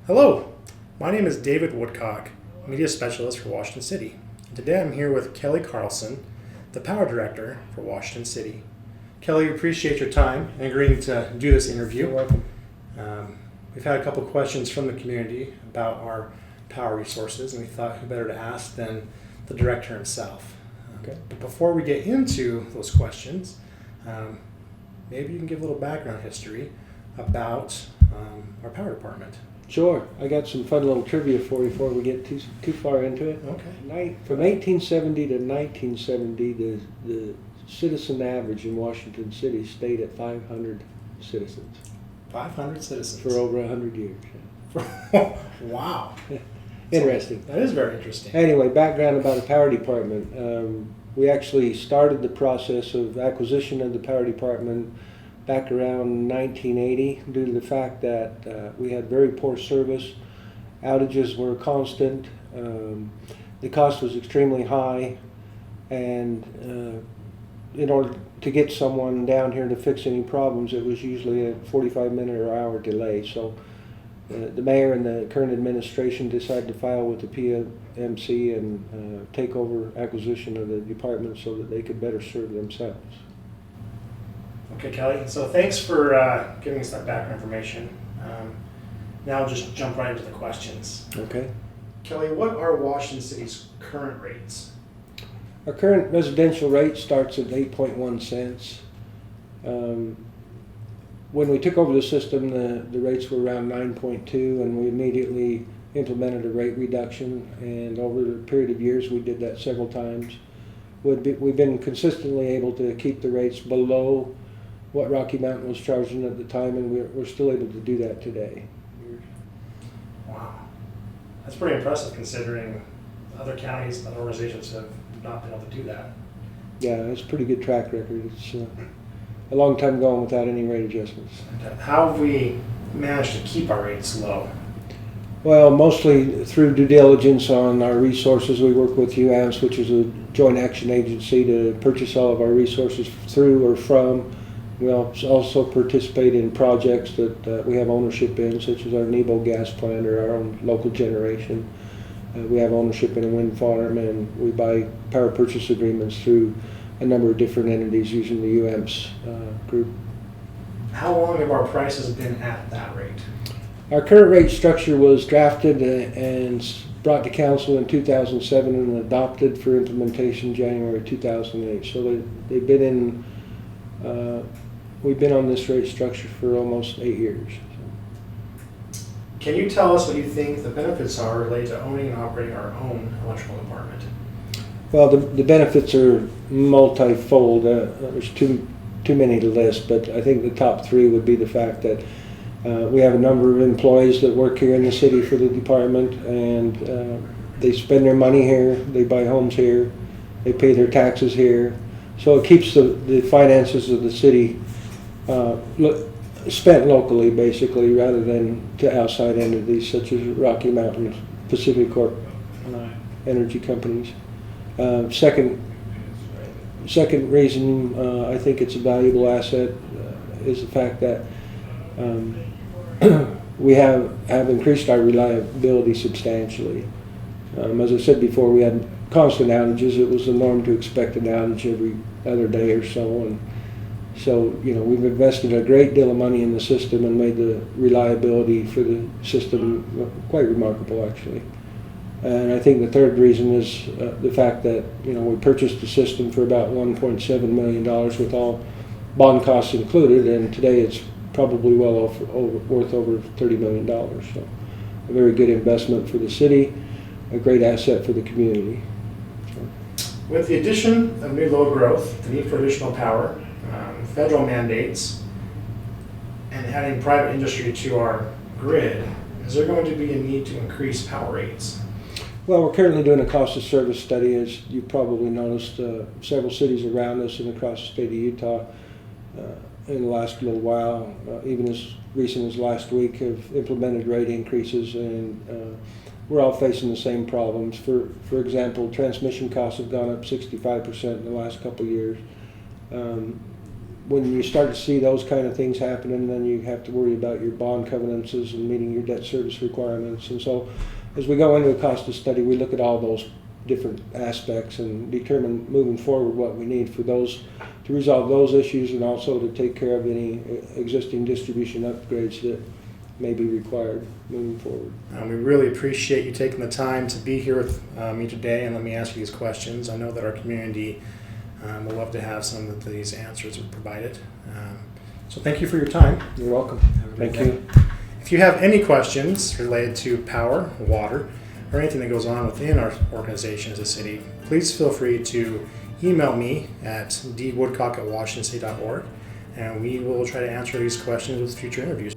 Hello, my name is David Woodcock, Media Specialist for Washington City. Today I'm here with Kelly Carlson, the Power Director for Washington City. Kelly, we appreciate your time and agreeing to do this interview. You're welcome. We've had a couple questions from the community about our power resources, and we thought who better to ask than the Director himself. Okay. But before we get into those questions, maybe you can give a little background history about our power department. Sure. I got some fun little trivia for you before we get too far into it. Okay. From 1870 to 1970, the citizen average in Washington City stayed at 500 citizens. 500 citizens. For over 100 years. Wow. Interesting. That is very interesting. Anyway, background about the power department. We actually started the process of acquisition of the power department back around 1980 due to the fact that we had very poor service. Outages were constant. The cost was extremely high, and in order to get someone down here to fix any problems, it was usually a 45-minute or hour delay. So the mayor and the current administration decided to file with the PMC and take over acquisition of the department so that they could better serve themselves. Okay, Kelly. So thanks for giving us that background information. Now I'll just jump right into the questions. Okay. Kelly, what are Washington City's current rates? Our current residential rate starts at 8.1 cents. When we took over the system, the rates were around 9.2, and we immediately implemented a rate reduction. And over a period of years, we did that several times. We've been consistently able to keep the rates below what Rocky Mountain was charging at the time, and we're still able to do that today. Wow. That's pretty impressive considering other counties and other organizations have not been able to do that. Yeah, it's a pretty good track record. It's a long time going without any rate adjustments. How have we managed to keep our rates low? Well, mostly through due diligence on our resources. We work with UAMS, which is a joint action agency, to purchase all of our resources through or from. We also participate in projects that we have ownership in, such as our Nebo gas plant or our own local generation. We have ownership in a wind farm, and we buy power purchase agreements through a number of different entities using the UAMS group. How long have our prices been at that rate? Our current rate structure was drafted and brought to council in 2007 and adopted for implementation January 2008. So they've been in. We've been on this rate structure for almost 8 years. Can you tell us what you think the benefits are related to owning and operating our own electrical department? Well, the benefits are multifold. There's too many to list, but I think the top three would be the fact that we have a number of employees that work here in the city for the department, and they spend their money here, they buy homes here, they pay their taxes here. So it keeps the finances of the city spent locally, basically, rather than to outside entities such as Rocky Mountain, Pacific Corp, energy companies. Second reason I think it's a valuable asset is the fact that we have increased our reliability substantially. As I said before, we had constant outages. It was the norm to expect an outage every other day or so, and so we've invested a great deal of money in the system and made the reliability for the system quite remarkable, actually. And I think the third reason is the fact that we purchased the system for about $1.7 million with all bond costs included, and today it's probably worth over $30 million. So a very good investment for the city, a great asset for the community. With the addition of new load growth, the need for additional power, federal mandates, and adding private industry to our grid, is there going to be a need to increase power rates? Well, we're currently doing a cost of service study, as you probably noticed. Several cities around us and across the state of Utah in the last little while, even as recent as last week, have implemented rate increases, and we're all facing the same problems. For example, transmission costs have gone up 65% in the last couple of years. When you start to see those kind of things happening, then you have to worry about your bond covenants and meeting your debt service requirements. And so as we go into a cost of study, we look at all those different aspects and determine moving forward what we need for those to resolve those issues, and also to take care of any existing distribution upgrades that may be required moving forward. We really appreciate you taking the time to be here with me today and let me ask you these questions. I know that our community will love to have some of these answers provided. So thank you for your time. You're welcome. Thank you. If you have any questions related to power, water, or anything that goes on within our organization as a city, please feel free to email me at dwoodcock@washingtoncity.org, and we will try to answer these questions with future interviews.